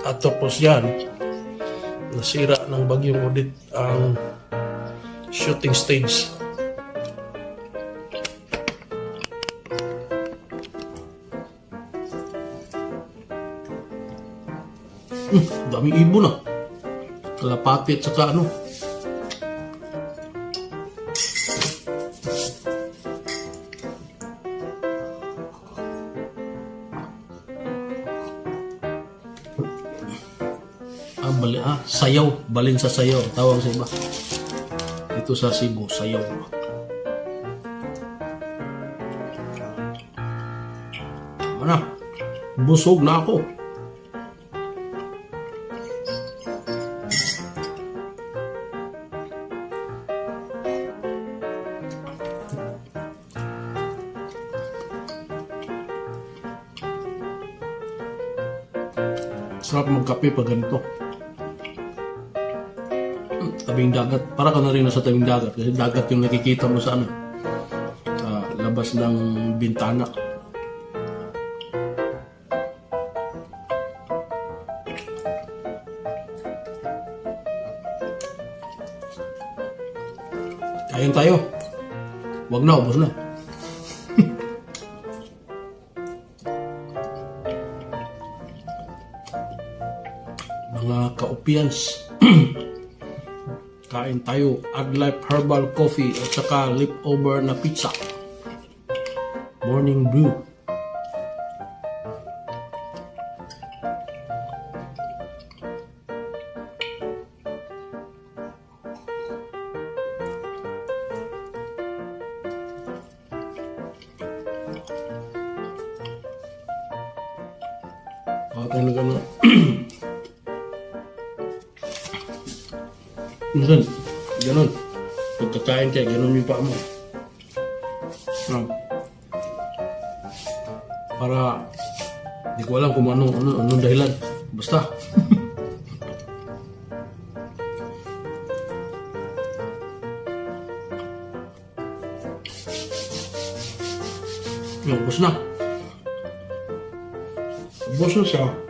At tapos yan, nasira ng bagyong Odette ang shooting stage. Daming ibon ah. Kalapati at saka ano. Sayaw. Balin sa sayaw. Tawag sa iba. Ito sa Cebu, sayaw. Ano? Busog na ako. Sarap magkape pag ganito. Tabing dagat. Para ka na rin nasa tabing dagat. Kasi dagat yung nakikita mo sa ano. Sa labas ng bintana. Kain tayo. Wag na, ubos na. Mga ka-Upians. Kain tayo, AdLife Herbal Coffee at saka leftover na pizza. Morning brew. Talaga na. Minsan, ganun. Pagkakain kayo, ganun yung pa mo. Para, di ko alam kung anong dahilan. Basta. Ubus na. Ubus na siya.